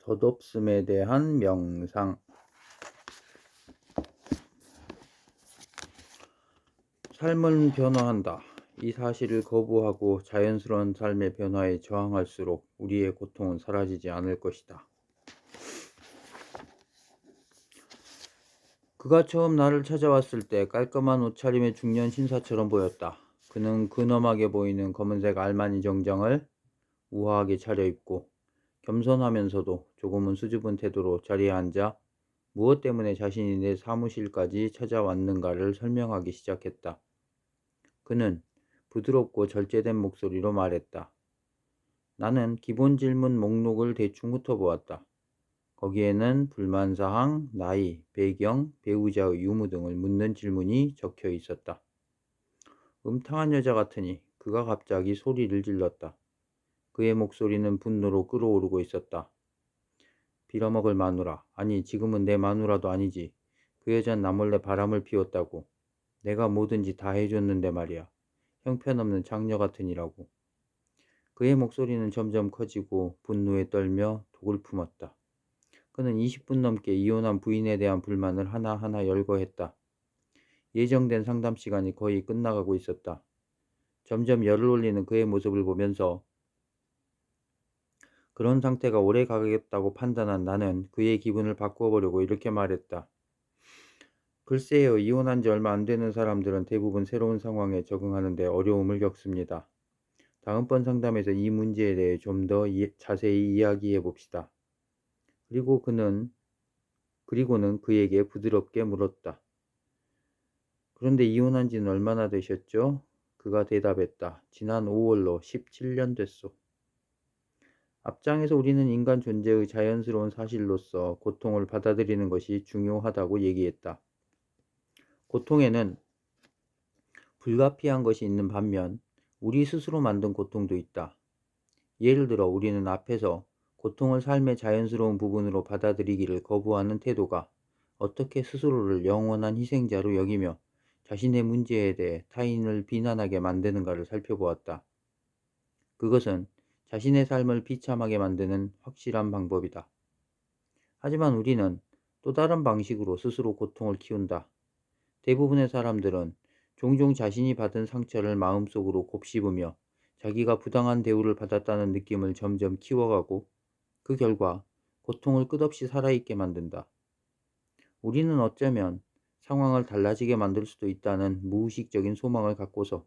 덧없음에 대한 명상. 삶은 변화한다. 이 사실을 거부하고 자연스러운 삶의 변화에 저항할수록 우리의 고통은 사라지지 않을 것이다. 그가 처음 나를 찾아왔을 때 깔끔한 옷차림의 중년 신사처럼 보였다. 그는 근엄하게 보이는 검은색 알마니 정장을 우아하게 차려입고 겸손하면서도 조금은 수줍은 태도로 자리에 앉아 무엇 때문에 자신이 내 사무실까지 찾아왔는가를 설명하기 시작했다. 그는 부드럽고 절제된 목소리로 말했다. 나는 기본 질문 목록을 대충 훑어보았다. 거기에는 불만사항, 나이, 배경, 배우자의 유무 등을 묻는 질문이 적혀 있었다. 음탕한 여자 같으니 그가 갑자기 소리를 질렀다. 그의 목소리는 분노로 끓어오르고 있었다. 빌어먹을 마누라, 아니 지금은 내 마누라도 아니지. 그 여잔 나 몰래 바람을 피웠다고. 내가 뭐든지 다 해줬는데 말이야. 형편없는 장녀 같으니라고. 그의 목소리는 점점 커지고 분노에 떨며 독을 품었다. 그는 20분 넘게 이혼한 부인에 대한 불만을 하나하나 열거했다. 예정된 상담 시간이 거의 끝나가고 있었다. 점점 열을 올리는 그의 모습을 보면서 그런 상태가 오래 가겠다고 판단한 나는 그의 기분을 바꿔보려고 이렇게 말했다. 글쎄요, 이혼한 지 얼마 안 되는 사람들은 대부분 새로운 상황에 적응하는 데 어려움을 겪습니다. 다음번 상담에서 이 문제에 대해 좀 더 자세히 이야기해 봅시다. 그리고는 그에게 부드럽게 물었다. 그런데 이혼한 지는 얼마나 되셨죠? 그가 대답했다. 지난 5월로 17년 됐소. 앞장에서 우리는 인간 존재의 자연스러운 사실로서 고통을 받아들이는 것이 중요하다고 얘기했다. 고통에는 불가피한 것이 있는 반면 우리 스스로 만든 고통도 있다. 예를 들어 우리는 앞에서 고통을 삶의 자연스러운 부분으로 받아들이기를 거부하는 태도가 어떻게 스스로를 영원한 희생자로 여기며 자신의 문제에 대해 타인을 비난하게 만드는가를 살펴보았다. 그것은 자신의 삶을 비참하게 만드는 확실한 방법이다. 하지만 우리는 또 다른 방식으로 스스로 고통을 키운다. 대부분의 사람들은 종종 자신이 받은 상처를 마음속으로 곱씹으며 자기가 부당한 대우를 받았다는 느낌을 점점 키워가고 그 결과 고통을 끝없이 살아있게 만든다. 우리는 어쩌면 상황을 달라지게 만들 수도 있다는 무의식적인 소망을 갖고서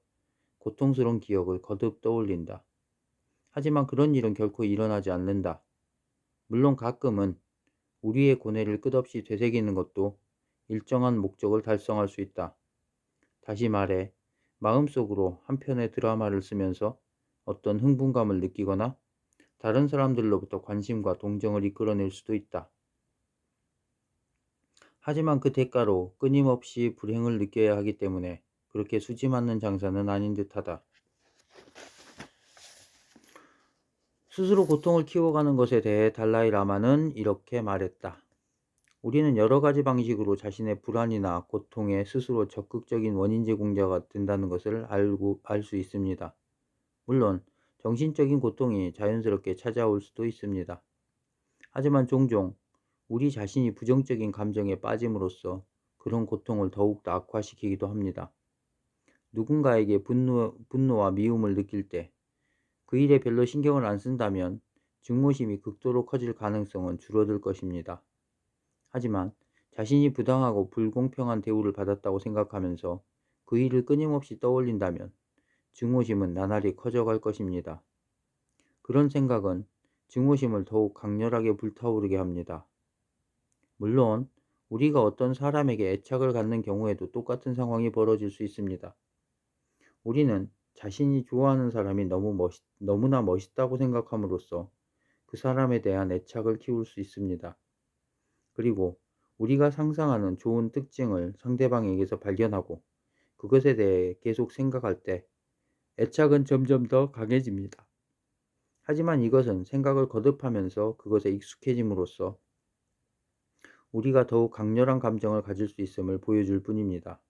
고통스러운 기억을 거듭 떠올린다. 하지만 그런 일은 결코 일어나지 않는다. 물론 가끔은 우리의 고뇌를 끝없이 되새기는 것도 일정한 목적을 달성할 수 있다. 다시 말해, 마음속으로 한 편의 드라마를 쓰면서 어떤 흥분감을 느끼거나 다른 사람들로부터 관심과 동정을 이끌어낼 수도 있다. 하지만 그 대가로 끊임없이 불행을 느껴야 하기 때문에 그렇게 수지 맞는 장사는 아닌 듯하다. 스스로 고통을 키워가는 것에 대해 달라이 라마는 이렇게 말했다. 우리는 여러 가지 방식으로 자신의 불안이나 고통에 스스로 적극적인 원인 제공자가 된다는 것을 알 수 있습니다. 물론 정신적인 고통이 자연스럽게 찾아올 수도 있습니다. 하지만 종종 우리 자신이 부정적인 감정에 빠짐으로써 그런 고통을 더욱 더 악화시키기도 합니다. 누군가에게 분노와 미움을 느낄 때 그 일에 별로 신경을 안 쓴다면 증오심이 극도로 커질 가능성은 줄어들 것입니다. 하지만 자신이 부당하고 불공평한 대우를 받았다고 생각하면서 그 일을 끊임없이 떠올린다면 증오심은 나날이 커져갈 것입니다. 그런 생각은 증오심을 더욱 강렬하게 불타오르게 합니다. 물론 우리가 어떤 사람에게 애착을 갖는 경우에도 똑같은 상황이 벌어질 수 있습니다. 우리는 자신이 좋아하는 사람이 너무나 멋있다고 생각함으로써 그 사람에 대한 애착을 키울 수 있습니다. 그리고 우리가 상상하는 좋은 특징을 상대방에게서 발견하고 그것에 대해 계속 생각할 때 애착은 점점 더 강해집니다. 하지만 이것은 생각을 거듭하면서 그것에 익숙해짐으로써 우리가 더욱 강렬한 감정을 가질 수 있음을 보여줄 뿐입니다.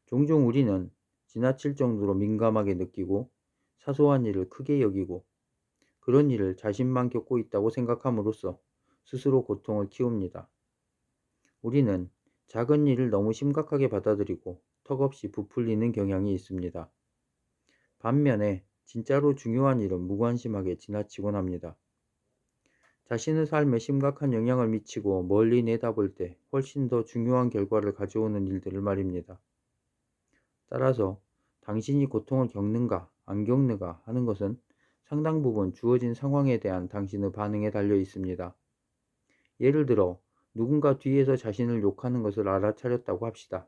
종종 우리는 지나칠 정도로 민감하게 느끼고 사소한 일을 크게 여기고 그런 일을 자신만 겪고 있다고 생각함으로써 스스로 고통을 키웁니다. 우리는 작은 일을 너무 심각하게 받아들이고 턱없이 부풀리는 경향이 있습니다. 반면에 진짜로 중요한 일은 무관심하게 지나치곤 합니다. 자신의 삶에 심각한 영향을 미치고 멀리 내다볼 때 훨씬 더 중요한 결과를 가져오는 일들을 말입니다. 따라서 당신이 고통을 겪는가 안 겪는가 하는 것은 상당 부분 주어진 상황에 대한 당신의 반응에 달려 있습니다. 예를 들어 누군가 뒤에서 자신을 욕하는 것을 알아차렸다고 합시다.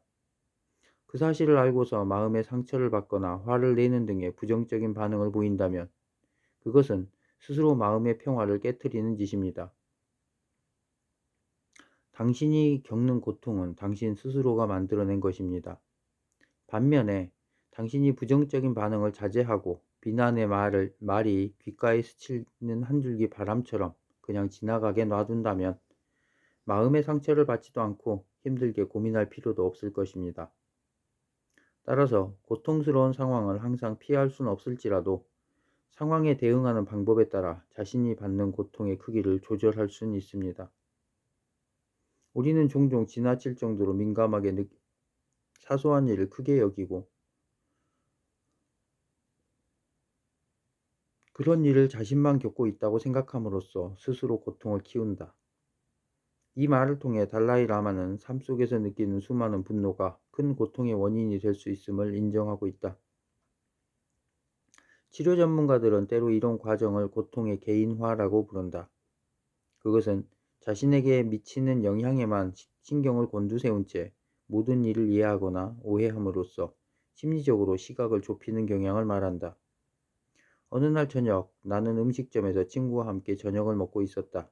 그 사실을 알고서 마음의 상처를 받거나 화를 내는 등의 부정적인 반응을 보인다면 그것은 스스로 마음의 평화를 깨트리는 짓입니다. 당신이 겪는 고통은 당신 스스로가 만들어낸 것입니다. 반면에 당신이 부정적인 반응을 자제하고 비난의 말이 귓가에 스치는 한 줄기 바람처럼 그냥 지나가게 놔둔다면 마음의 상처를 받지도 않고 힘들게 고민할 필요도 없을 것입니다. 따라서 고통스러운 상황을 항상 피할 수는 없을지라도 상황에 대응하는 방법에 따라 자신이 받는 고통의 크기를 조절할 수는 있습니다. 우리는 종종 지나칠 정도로 민감하게 사소한 일을 크게 여기고 그런 일을 자신만 겪고 있다고 생각함으로써 스스로 고통을 키운다. 이 말을 통해 달라이 라마는 삶 속에서 느끼는 수많은 분노가 큰 고통의 원인이 될 수 있음을 인정하고 있다. 치료 전문가들은 때로 이런 과정을 고통의 개인화라고 부른다. 그것은 자신에게 미치는 영향에만 신경을 곤두세운 채 모든 일을 이해하거나 오해함으로써 심리적으로 시각을 좁히는 경향을 말한다. 어느 날 저녁, 나는 음식점에서 친구와 함께 저녁을 먹고 있었다.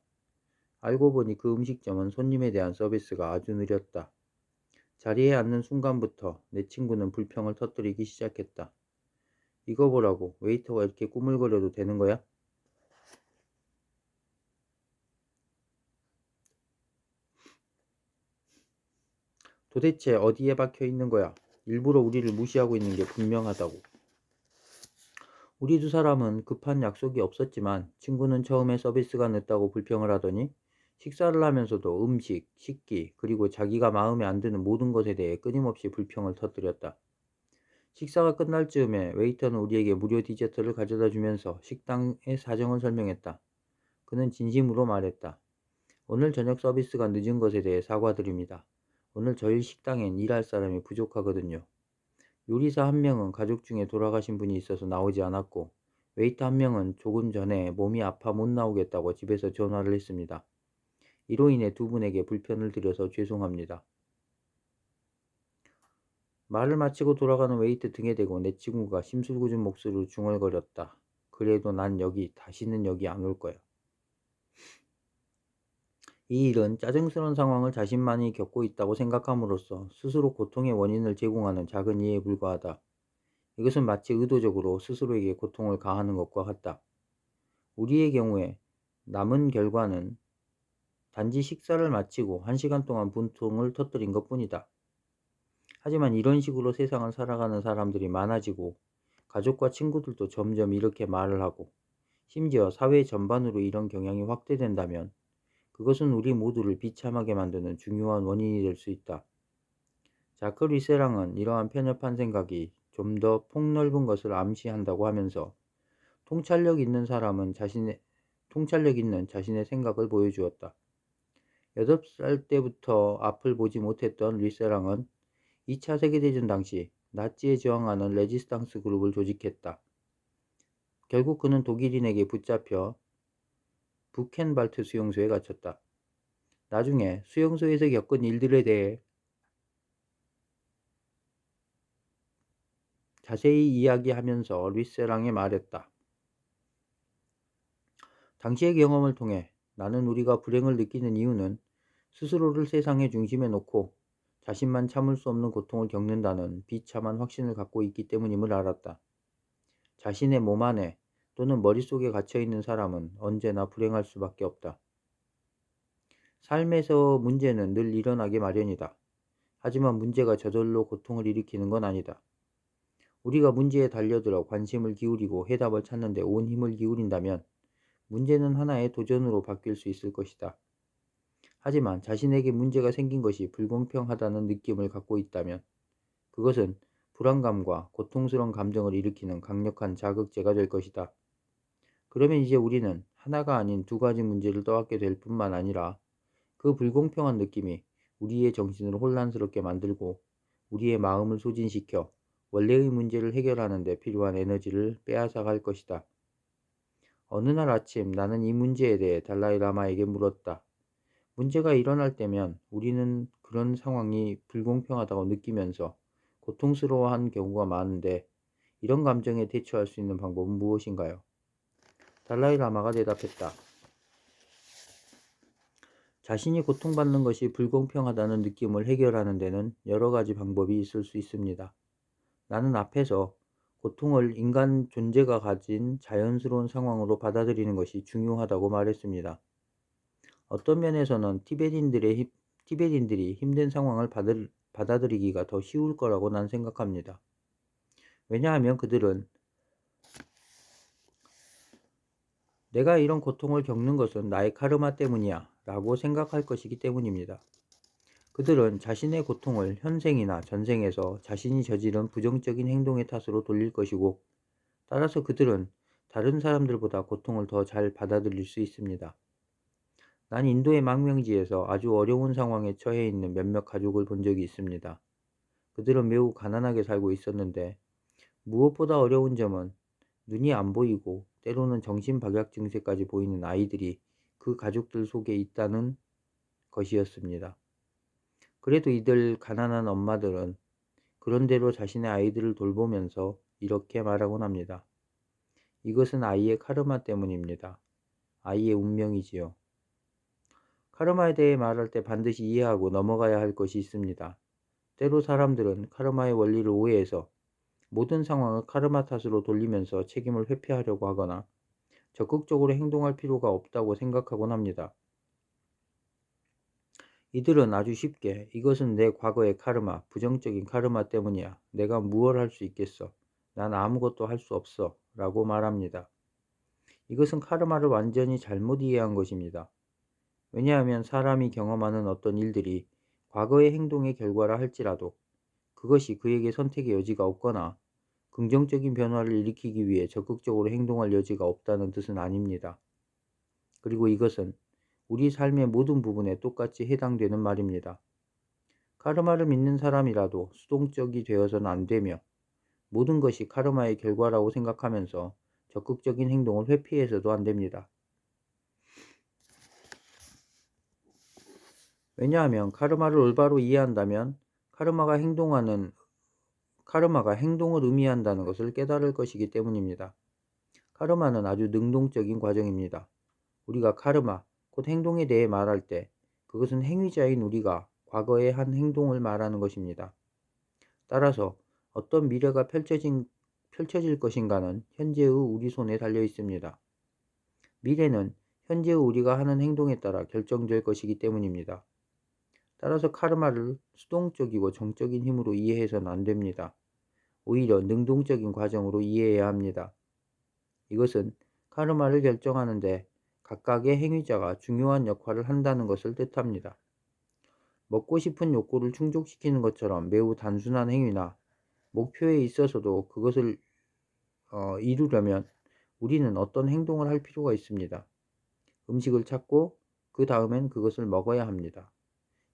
알고 보니 그 음식점은 손님에 대한 서비스가 아주 느렸다. 자리에 앉는 순간부터 내 친구는 불평을 터뜨리기 시작했다. 이거 보라고, 웨이터가 이렇게 꾸물거려도 되는 거야? 도대체 어디에 박혀 있는 거야? 일부러 우리를 무시하고 있는 게 분명하다고. 우리 두 사람은 급한 약속이 없었지만 친구는 처음에 서비스가 늦다고 불평을 하더니 식사를 하면서도 음식, 식기, 그리고 자기가 마음에 안 드는 모든 것에 대해 끊임없이 불평을 터뜨렸다. 식사가 끝날 즈음에 웨이터는 우리에게 무료 디저트를 가져다 주면서 식당의 사정을 설명했다. 그는 진심으로 말했다. 오늘 저녁 서비스가 늦은 것에 대해 사과드립니다. 오늘 저희 식당엔 일할 사람이 부족하거든요. 요리사 한 명은 가족 중에 돌아가신 분이 있어서 나오지 않았고 웨이터 한 명은 조금 전에 몸이 아파 못 나오겠다고 집에서 전화를 했습니다. 이로 인해 두 분에게 불편을 드려서 죄송합니다. 말을 마치고 돌아가는 웨이터 등에 대고 내 친구가 심술궂은 목소리로 중얼거렸다. 그래도 난 다시는 여기 안 올 거야. 이 일은 짜증스러운 상황을 자신만이 겪고 있다고 생각함으로써 스스로 고통의 원인을 제공하는 작은 이해에 불과하다. 이것은 마치 의도적으로 스스로에게 고통을 가하는 것과 같다. 우리의 경우에 남은 결과는 단지 식사를 마치고 1시간 동안 분통을 터뜨린 것뿐이다. 하지만 이런 식으로 세상을 살아가는 사람들이 많아지고 가족과 친구들도 점점 이렇게 말을 하고 심지어 사회 전반으로 이런 경향이 확대된다면 그것은 우리 모두를 비참하게 만드는 중요한 원인이 될 수 있다. 자크 리세랑은 이러한 편협한 생각이 좀 더 폭넓은 것을 암시한다고 하면서 통찰력 있는 자신의 생각을 보여주었다. 8살 때부터 앞을 보지 못했던 리세랑은 2차 세계대전 당시 나치에 저항하는 레지스탕스 그룹을 조직했다. 결국 그는 독일인에게 붙잡혀 부켄발트 수용소에 갇혔다. 나중에 수용소에서 겪은 일들에 대해 자세히 이야기하면서 리세랑이 말했다. 당시의 경험을 통해 나는 우리가 불행을 느끼는 이유는 스스로를 세상의 중심에 놓고 자신만 참을 수 없는 고통을 겪는다는 비참한 확신을 갖고 있기 때문임을 알았다. 자신의 몸 안에 또는 머릿속에 갇혀있는 사람은 언제나 불행할 수밖에 없다. 삶에서 문제는 늘 일어나기 마련이다. 하지만 문제가 저절로 고통을 일으키는 건 아니다. 우리가 문제에 달려들어 관심을 기울이고 해답을 찾는 데 온 힘을 기울인다면 문제는 하나의 도전으로 바뀔 수 있을 것이다. 하지만 자신에게 문제가 생긴 것이 불공평하다는 느낌을 갖고 있다면 그것은 불안감과 고통스러운 감정을 일으키는 강력한 자극제가 될 것이다. 그러면 이제 우리는 하나가 아닌 두 가지 문제를 떠안게 될 뿐만 아니라 그 불공평한 느낌이 우리의 정신을 혼란스럽게 만들고 우리의 마음을 소진시켜 원래의 문제를 해결하는 데 필요한 에너지를 빼앗아갈 것이다. 어느 날 아침 나는 이 문제에 대해 달라이 라마에게 물었다. 문제가 일어날 때면 우리는 그런 상황이 불공평하다고 느끼면서 고통스러워한 경우가 많은데 이런 감정에 대처할 수 있는 방법은 무엇인가요? 달라이 라마가 대답했다. 자신이 고통받는 것이 불공평하다는 느낌을 해결하는 데는 여러 가지 방법이 있을 수 있습니다. 나는 앞에서 고통을 인간 존재가 가진 자연스러운 상황으로 받아들이는 것이 중요하다고 말했습니다. 어떤 면에서는 티베틴들이 힘든 상황을 받아들이기가 더 쉬울 거라고 난 생각합니다. 왜냐하면 그들은 내가 이런 고통을 겪는 것은 나의 카르마 때문이야 라고 생각할 것이기 때문입니다. 그들은 자신의 고통을 현생이나 전생에서 자신이 저지른 부정적인 행동의 탓으로 돌릴 것이고 따라서 그들은 다른 사람들보다 고통을 더 잘 받아들일 수 있습니다. 난 인도의 망명지에서 아주 어려운 상황에 처해 있는 몇몇 가족을 본 적이 있습니다. 그들은 매우 가난하게 살고 있었는데 무엇보다 어려운 점은 눈이 안 보이고 때로는 정신박약 증세까지 보이는 아이들이 그 가족들 속에 있다는 것이었습니다. 그래도 이들 가난한 엄마들은 그런대로 자신의 아이들을 돌보면서 이렇게 말하곤 합니다. 이것은 아이의 카르마 때문입니다. 아이의 운명이지요. 카르마에 대해 말할 때 반드시 이해하고 넘어가야 할 것이 있습니다. 때로 사람들은 카르마의 원리를 오해해서 모든 상황을 카르마 탓으로 돌리면서 책임을 회피하려고 하거나 적극적으로 행동할 필요가 없다고 생각하곤 합니다. 이들은 아주 쉽게 이것은 내 과거의 카르마, 부정적인 카르마 때문이야. 내가 무얼 할 수 있겠어. 난 아무것도 할 수 없어. 라고 말합니다. 이것은 카르마를 완전히 잘못 이해한 것입니다. 왜냐하면 사람이 경험하는 어떤 일들이 과거의 행동의 결과라 할지라도 그것이 그에게 선택의 여지가 없거나 긍정적인 변화를 일으키기 위해 적극적으로 행동할 여지가 없다는 뜻은 아닙니다. 그리고 이것은 우리 삶의 모든 부분에 똑같이 해당되는 말입니다. 카르마를 믿는 사람이라도 수동적이 되어서는 안 되며 모든 것이 카르마의 결과라고 생각하면서 적극적인 행동을 회피해서도 안 됩니다. 왜냐하면 카르마를 올바로 이해한다면 카르마가 행동을 의미한다는 것을 깨달을 것이기 때문입니다. 카르마는 아주 능동적인 과정입니다. 우리가 카르마, 곧 행동에 대해 말할 때 그것은 행위자인 우리가 과거에 한 행동을 말하는 것입니다. 따라서 어떤 미래가 펼쳐질 것인가는 현재의 우리 손에 달려 있습니다. 미래는 현재의 우리가 하는 행동에 따라 결정될 것이기 때문입니다. 따라서 카르마를 수동적이고 정적인 힘으로 이해해서는 안 됩니다. 오히려 능동적인 과정으로 이해해야 합니다. 이것은 카르마를 결정하는데 각각의 행위자가 중요한 역할을 한다는 것을 뜻합니다. 먹고 싶은 욕구를 충족시키는 것처럼 매우 단순한 행위나 목표에 있어서도 그것을 이루려면 우리는 어떤 행동을 할 필요가 있습니다. 음식을 찾고 그 다음엔 그것을 먹어야 합니다.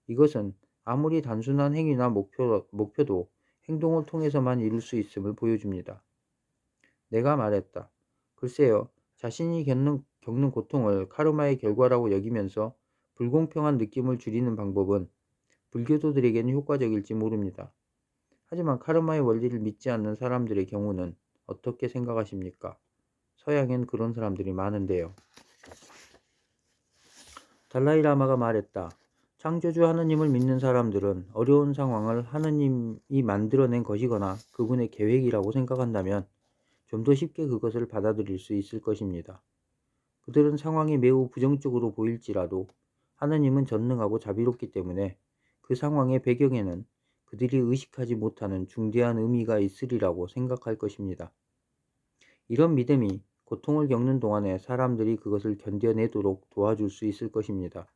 이것은 아무리 단순한 행위나 목표도 행동을 통해서만 이룰 수 있음을 보여줍니다. 내가 말했다. 글쎄요, 자신이 겪는 고통을 카르마의 결과라고 여기면서 불공평한 느낌을 줄이는 방법은 불교도들에게는 효과적일지 모릅니다. 하지만 카르마의 원리를 믿지 않는 사람들의 경우는 어떻게 생각하십니까? 서양엔 그런 사람들이 많은데요. 달라이 라마가 말했다. 창조주 하느님을 믿는 사람들은 어려운 상황을 하느님이 만들어낸 것이거나 그분의 계획이라고 생각한다면 좀 더 쉽게 그것을 받아들일 수 있을 것입니다. 그들은 상황이 매우 부정적으로 보일지라도 하느님은 전능하고 자비롭기 때문에 그 상황의 배경에는 그들이 의식하지 못하는 중대한 의미가 있으리라고 생각할 것입니다. 이런 믿음이 고통을 겪는 동안에 사람들이 그것을 견뎌내도록 도와줄 수 있을 것입니다.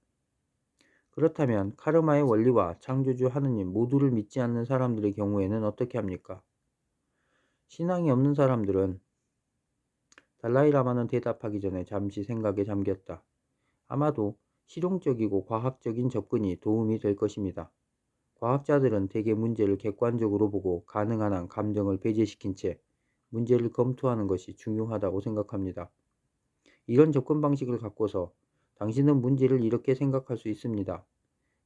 그렇다면 카르마의 원리와 창조주 하느님 모두를 믿지 않는 사람들의 경우에는 어떻게 합니까? 신앙이 없는 사람들은 달라이라마는 대답하기 전에 잠시 생각에 잠겼다. 아마도 실용적이고 과학적인 접근이 도움이 될 것입니다. 과학자들은 대개 문제를 객관적으로 보고 가능한 한 감정을 배제시킨 채 문제를 검토하는 것이 중요하다고 생각합니다. 이런 접근 방식을 갖고서 당신은 문제를 이렇게 생각할 수 있습니다.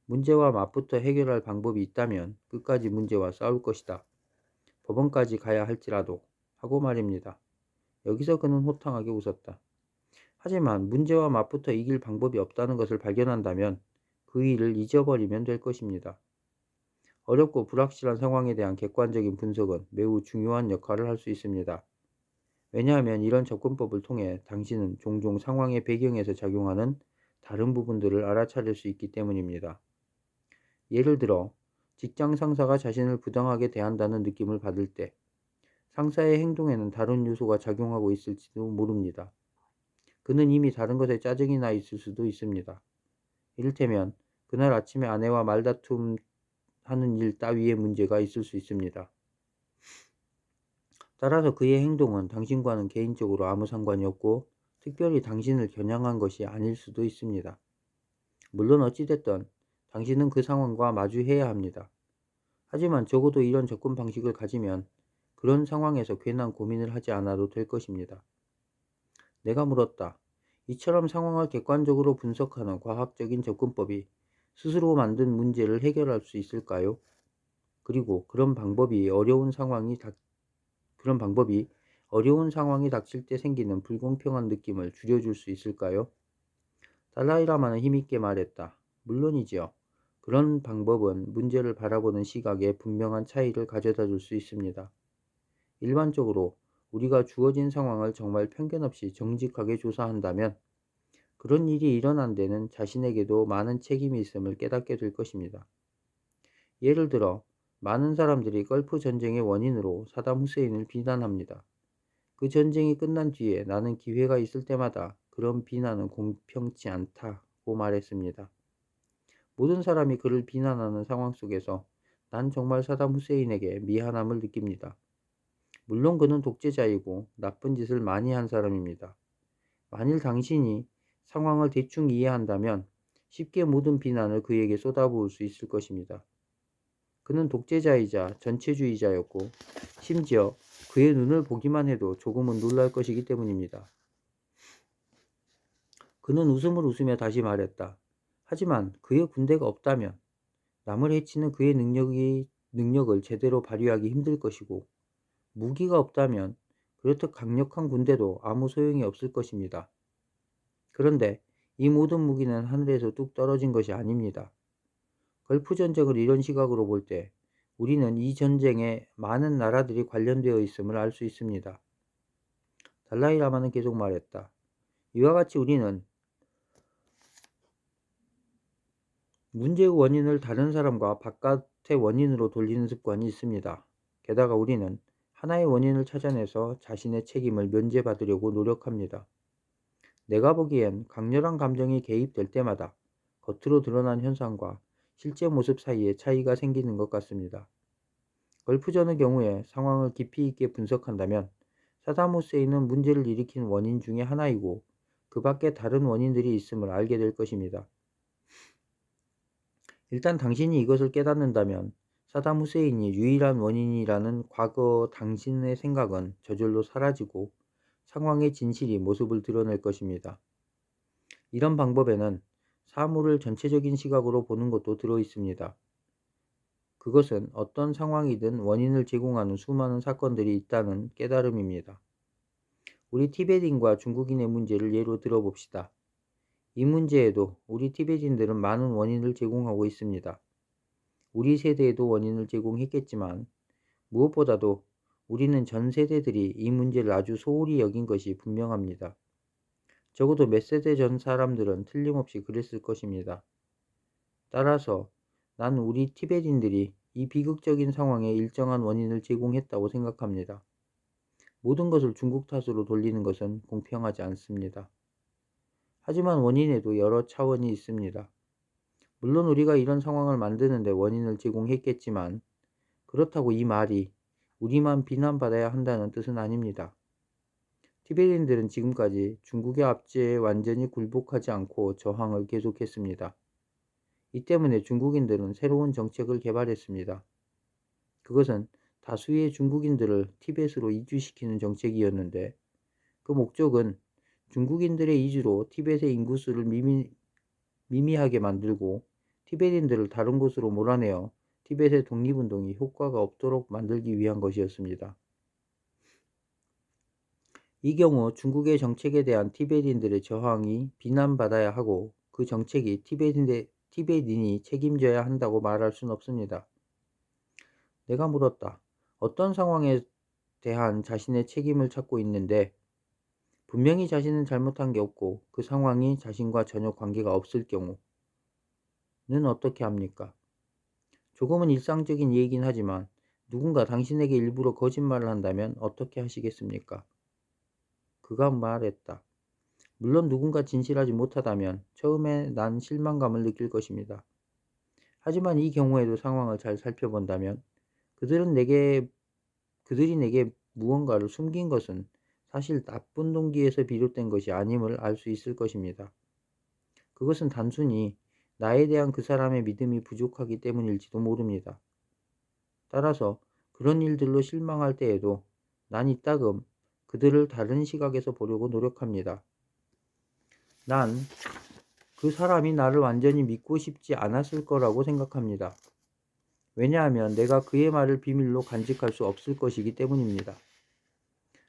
문제와 맞붙어 해결할 방법이 있다면 끝까지 문제와 싸울 것이다. 법원까지 가야 할지라도 하고 말입니다. 여기서 그는 호탕하게 웃었다. 하지만 문제와 맞붙어 이길 방법이 없다는 것을 발견한다면 그 일을 잊어버리면 될 것입니다. 어렵고 불확실한 상황에 대한 객관적인 분석은 매우 중요한 역할을 할 수 있습니다. 왜냐하면 이런 접근법을 통해 당신은 종종 상황의 배경에서 작용하는 다른 부분들을 알아차릴 수 있기 때문입니다. 예를 들어 직장 상사가 자신을 부당하게 대한다는 느낌을 받을 때 상사의 행동에는 다른 요소가 작용하고 있을지도 모릅니다. 그는 이미 다른 것에 짜증이 나 있을 수도 있습니다. 이를테면 그날 아침에 아내와 말다툼하는 일 따위의 문제가 있을 수 있습니다. 따라서 그의 행동은 당신과는 개인적으로 아무 상관이 없고 특별히 당신을 겨냥한 것이 아닐 수도 있습니다. 물론 어찌됐든 당신은 그 상황과 마주해야 합니다. 하지만 적어도 이런 접근 방식을 가지면 그런 상황에서 괜한 고민을 하지 않아도 될 것입니다. 내가 물었다. 이처럼 상황을 객관적으로 분석하는 과학적인 접근법이 스스로 만든 문제를 해결할 수 있을까요? 그리고 그런 방법이 어려운 상황이 닥칠 때 생기는 불공평한 느낌을 줄여줄 수 있을까요? 달라이라마는 힘있게 말했다. 물론이지요. 그런 방법은 문제를 바라보는 시각에 분명한 차이를 가져다 줄 수 있습니다. 일반적으로 우리가 주어진 상황을 정말 편견 없이 정직하게 조사한다면 그런 일이 일어난 데는 자신에게도 많은 책임이 있음을 깨닫게 될 것입니다. 예를 들어 많은 사람들이 걸프 전쟁의 원인으로 사담 후세인을 비난합니다. 그 전쟁이 끝난 뒤에 나는 기회가 있을 때마다 그런 비난은 공평치 않다고 말했습니다. 모든 사람이 그를 비난하는 상황 속에서 난 정말 사담 후세인에게 미안함을 느낍니다. 물론 그는 독재자이고 나쁜 짓을 많이 한 사람입니다. 만일 당신이 상황을 대충 이해한다면 쉽게 모든 비난을 그에게 쏟아부을 수 있을 것입니다. 그는 독재자이자 전체주의자였고 심지어 그의 눈을 보기만 해도 조금은 놀랄 것이기 때문입니다. 그는 웃음을 웃으며 다시 말했다. 하지만 그의 군대가 없다면 남을 해치는 그의 능력을 제대로 발휘하기 힘들 것이고 무기가 없다면 그렇듯 강력한 군대도 아무 소용이 없을 것입니다. 그런데 이 모든 무기는 하늘에서 뚝 떨어진 것이 아닙니다. 걸프 전쟁을 이런 시각으로 볼 때 우리는 이 전쟁에 많은 나라들이 관련되어 있음을 알 수 있습니다. 달라이라마는 계속 말했다. 이와 같이 우리는 문제의 원인을 다른 사람과 바깥의 원인으로 돌리는 습관이 있습니다. 게다가 우리는 하나의 원인을 찾아내서 자신의 책임을 면제받으려고 노력합니다. 내가 보기엔 강렬한 감정이 개입될 때마다 겉으로 드러난 현상과 실제 모습 사이에 차이가 생기는 것 같습니다. 걸프전의 경우에 상황을 깊이 있게 분석한다면 사담 후세인은 문제를 일으킨 원인 중의 하나이고 그 밖에 다른 원인들이 있음을 알게 될 것입니다. 일단 당신이 이것을 깨닫는다면 사담 후세인이 유일한 원인이라는 과거 당신의 생각은 저절로 사라지고 상황의 진실이 모습을 드러낼 것입니다. 이런 방법에는 사물을 전체적인 시각으로 보는 것도 들어 있습니다. 그것은 어떤 상황이든 원인을 제공하는 수많은 사건들이 있다는 깨달음입니다. 우리 티베트인과 중국인의 문제를 예로 들어봅시다. 이 문제에도 우리 티베트인들은 많은 원인을 제공하고 있습니다. 우리 세대에도 원인을 제공했겠지만 무엇보다도 우리는 전 세대들이 이 문제를 아주 소홀히 여긴 것이 분명합니다. 적어도 몇 세대 전 사람들은 틀림없이 그랬을 것입니다. 따라서 난 우리 티베트인들이 이 비극적인 상황에 일정한 원인을 제공했다고 생각합니다. 모든 것을 중국 탓으로 돌리는 것은 공평하지 않습니다. 하지만 원인에도 여러 차원이 있습니다. 물론 우리가 이런 상황을 만드는데 원인을 제공했겠지만 그렇다고 이 말이 우리만 비난받아야 한다는 뜻은 아닙니다. 티베리인들은 지금까지 중국의 압제에 완전히 굴복하지 않고 저항을 계속했습니다. 이 때문에 중국인들은 새로운 정책을 개발했습니다. 그것은 다수의 중국인들을 티벳으로 이주시키는 정책이었는데 그 목적은 중국인들의 이주로 티벳의 인구수를 미미하게 만들고 티베리인들을 다른 곳으로 몰아내어 티벳의 독립운동이 효과가 없도록 만들기 위한 것이었습니다. 이 경우 중국의 정책에 대한 티베리인들의 저항이 비난받아야 하고 그 정책이 티베리인이 책임져야 한다고 말할 수는 없습니다. 내가 물었다. 어떤 상황에 대한 자신의 책임을 찾고 있는데 분명히 자신은 잘못한 게 없고 그 상황이 자신과 전혀 관계가 없을 경우는 어떻게 합니까? 조금은 일상적인 얘기긴 하지만 누군가 당신에게 일부러 거짓말을 한다면 어떻게 하시겠습니까? 그가 말했다. 물론 누군가 진실하지 못하다면 처음에 난 실망감을 느낄 것입니다. 하지만 이 경우에도 상황을 잘 살펴본다면 그들이 내게 무언가를 숨긴 것은 사실 나쁜 동기에서 비롯된 것이 아님을 알 수 있을 것입니다. 그것은 단순히 나에 대한 그 사람의 믿음이 부족하기 때문일지도 모릅니다. 따라서 그런 일들로 실망할 때에도 난 이따금 그들을 다른 시각에서 보려고 노력합니다. 난 그 사람이 나를 완전히 믿고 싶지 않았을 거라고 생각합니다. 왜냐하면 내가 그의 말을 비밀로 간직할 수 없을 것이기 때문입니다.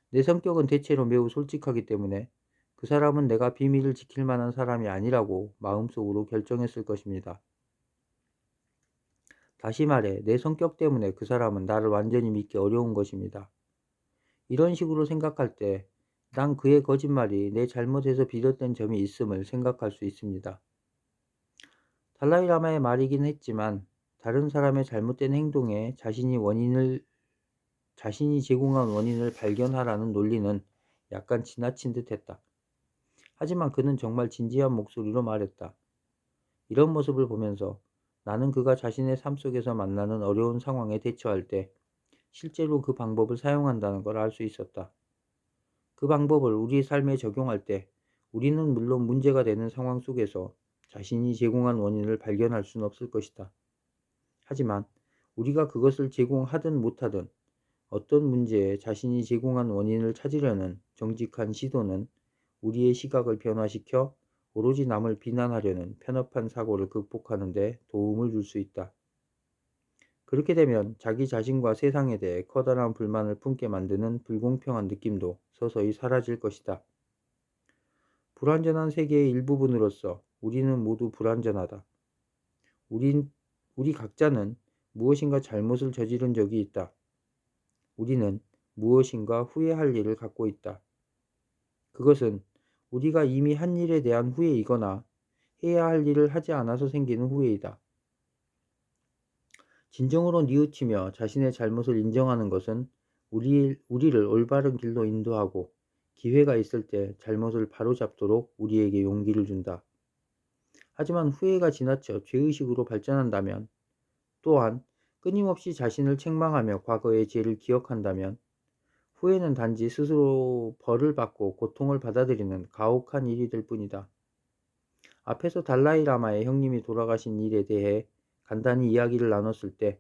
내 성격은 대체로 매우 솔직하기 때문에 그 사람은 내가 비밀을 지킬 만한 사람이 아니라고 마음속으로 결정했을 것입니다. 다시 말해, 내 성격 때문에 그 사람은 나를 완전히 믿기 어려운 것입니다. 이런 식으로 생각할 때 난 그의 거짓말이 내 잘못에서 비롯된 점이 있음을 생각할 수 있습니다. 달라이 라마의 말이긴 했지만 다른 사람의 잘못된 행동에 자신이 제공한 원인을 발견하라는 논리는 약간 지나친 듯 했다. 하지만 그는 정말 진지한 목소리로 말했다. 이런 모습을 보면서 나는 그가 자신의 삶 속에서 만나는 어려운 상황에 대처할 때 실제로 그 방법을 사용한다는 걸 알 수 있었다. 그 방법을 우리 삶에 적용할 때 우리는 물론 문제가 되는 상황 속에서 자신이 제공한 원인을 발견할 수는 없을 것이다. 하지만 우리가 그것을 제공하든 못하든 어떤 문제에 자신이 제공한 원인을 찾으려는 정직한 시도는 우리의 시각을 변화시켜 오로지 남을 비난하려는 편협한 사고를 극복하는 데 도움을 줄 수 있다. 그렇게 되면 자기 자신과 세상에 대해 커다란 불만을 품게 만드는 불공평한 느낌도 서서히 사라질 것이다. 불완전한 세계의 일부분으로서 우리는 모두 불완전하다. 우리 각자는 무엇인가 잘못을 저지른 적이 있다. 우리는 무엇인가 후회할 일을 갖고 있다. 그것은 우리가 이미 한 일에 대한 후회이거나 해야 할 일을 하지 않아서 생기는 후회이다. 진정으로 뉘우치며 자신의 잘못을 인정하는 것은 우리를 올바른 길로 인도하고 기회가 있을 때 잘못을 바로잡도록 우리에게 용기를 준다. 하지만 후회가 지나쳐 죄의식으로 발전한다면 또한 끊임없이 자신을 책망하며 과거의 죄를 기억한다면 후회는 단지 스스로 벌을 받고 고통을 받아들이는 가혹한 일이 될 뿐이다. 앞에서 달라이 라마의 형님이 돌아가신 일에 대해 간단히 이야기를 나눴을 때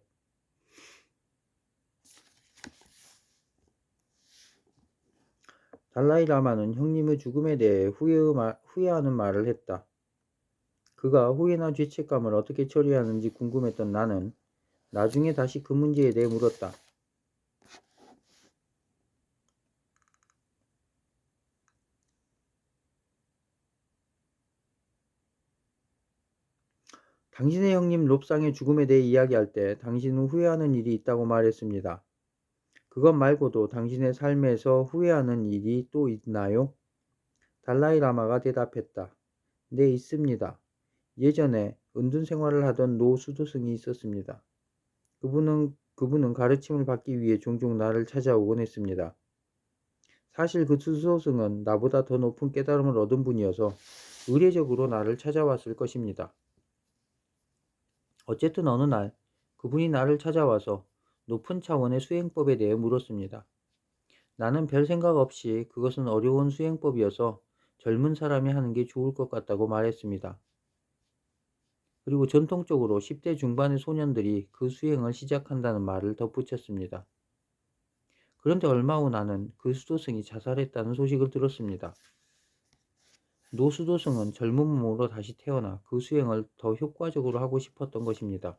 달라이 라마는 형님의 죽음에 대해 후회하는 말을 했다. 그가 후회나 죄책감을 어떻게 처리하는지 궁금했던 나는 나중에 다시 그 문제에 대해 물었다. 당신의 형님 롭상의 죽음에 대해 이야기할 때 당신은 후회하는 일이 있다고 말했습니다. 그것 말고도 당신의 삶에서 후회하는 일이 또 있나요? 달라이 라마가 대답했다. 네, 있습니다. 예전에 은둔 생활을 하던 노 수도승이 있었습니다. 그분은 가르침을 받기 위해 종종 나를 찾아오곤 했습니다. 사실 그 수도승은 나보다 더 높은 깨달음을 얻은 분이어서 의례적으로 나를 찾아왔을 것입니다. 어쨌든 어느 날 그분이 나를 찾아와서 높은 차원의 수행법에 대해 물었습니다. 나는 별 생각 없이 그것은 어려운 수행법이어서 젊은 사람이 하는 게 좋을 것 같다고 말했습니다. 그리고 전통적으로 10대 중반의 소년들이 그 수행을 시작한다는 말을 덧붙였습니다. 그런데 얼마 후 나는 그 수도승이 자살했다는 소식을 들었습니다. 노 수도승은 젊은 몸으로 다시 태어나 그 수행을 더 효과적으로 하고 싶었던 것입니다.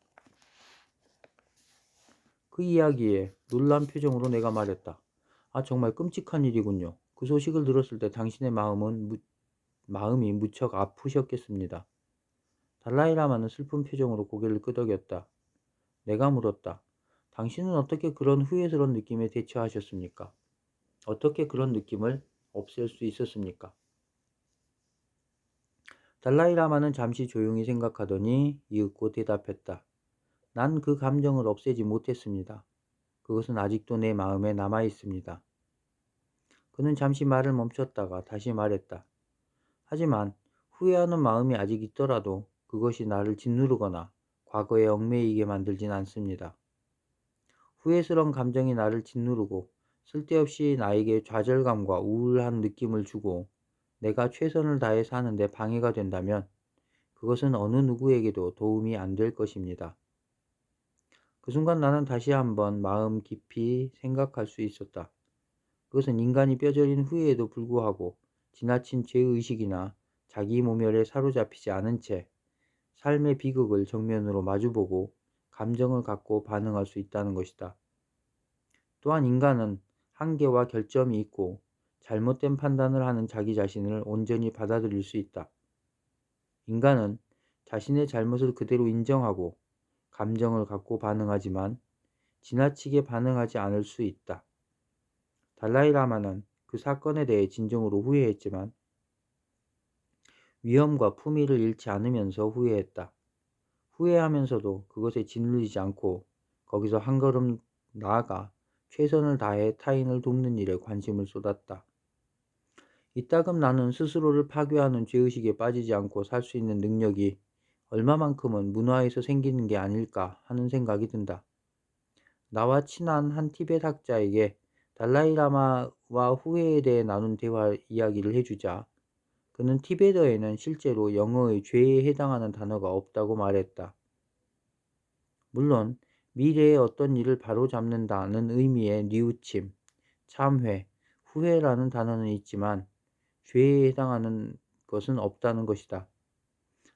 그 이야기에 놀란 표정으로 내가 말했다. 아, 정말 끔찍한 일이군요. 그 소식을 들었을 때 당신의 마음이 무척 아프셨겠습니다. 달라이라마는 슬픈 표정으로 고개를 끄덕였다. 내가 물었다. 당신은 어떻게 그런 후회스러운 느낌에 대처하셨습니까? 어떻게 그런 느낌을 없앨 수 있었습니까? 달라이라마는 잠시 조용히 생각하더니 이윽고 대답했다. 난 그 감정을 없애지 못했습니다. 그것은 아직도 내 마음에 남아 있습니다. 그는 잠시 말을 멈췄다가 다시 말했다. 하지만 후회하는 마음이 아직 있더라도 그것이 나를 짓누르거나 과거에 얽매이게 만들진 않습니다. 후회스러운 감정이 나를 짓누르고 쓸데없이 나에게 좌절감과 우울한 느낌을 주고 내가 최선을 다해 사는데 방해가 된다면 그것은 어느 누구에게도 도움이 안 될 것입니다. 그 순간 나는 다시 한번 마음 깊이 생각할 수 있었다. 그것은 인간이 뼈저린 후회에도 불구하고 지나친 죄의식이나 자기 모멸에 사로잡히지 않은 채 삶의 비극을 정면으로 마주보고 감정을 갖고 반응할 수 있다는 것이다. 또한 인간은 한계와 결점이 있고 잘못된 판단을 하는 자기 자신을 온전히 받아들일 수 있다. 인간은 자신의 잘못을 그대로 인정하고 감정을 갖고 반응하지만 지나치게 반응하지 않을 수 있다. 달라이라마는 그 사건에 대해 진정으로 후회했지만 위엄과 품위를 잃지 않으면서 후회했다. 후회하면서도 그것에 짓눌리지 않고 거기서 한 걸음 나아가 최선을 다해 타인을 돕는 일에 관심을 쏟았다. 이따금 나는 스스로를 파괴하는 죄의식에 빠지지 않고 살 수 있는 능력이 얼마만큼은 문화에서 생기는 게 아닐까 하는 생각이 든다. 나와 친한 한 티베트 학자에게 달라이라마와 후회에 대해 나눈 대화 이야기를 해주자 그는 티베트어에는 실제로 영어의 죄에 해당하는 단어가 없다고 말했다. 물론 미래의 어떤 일을 바로잡는다는 의미의 뉘우침, 참회, 후회라는 단어는 있지만 죄에 해당하는 것은 없다는 것이다.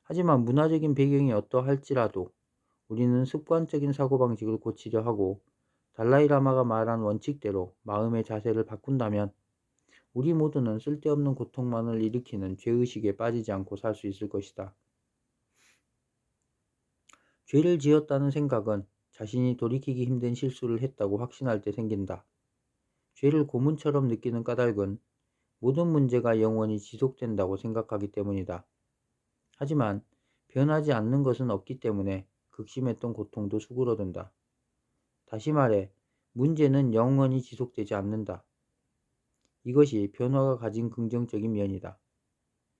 하지만 문화적인 배경이 어떠할지라도 우리는 습관적인 사고방식을 고치려 하고 달라이라마가 말한 원칙대로 마음의 자세를 바꾼다면 우리 모두는 쓸데없는 고통만을 일으키는 죄의식에 빠지지 않고 살 수 있을 것이다. 죄를 지었다는 생각은 자신이 돌이키기 힘든 실수를 했다고 확신할 때 생긴다. 죄를 고문처럼 느끼는 까닭은 모든 문제가 영원히 지속된다고 생각하기 때문이다. 하지만 변하지 않는 것은 없기 때문에 극심했던 고통도 수그러든다. 다시 말해, 문제는 영원히 지속되지 않는다. 이것이 변화가 가진 긍정적인 면이다.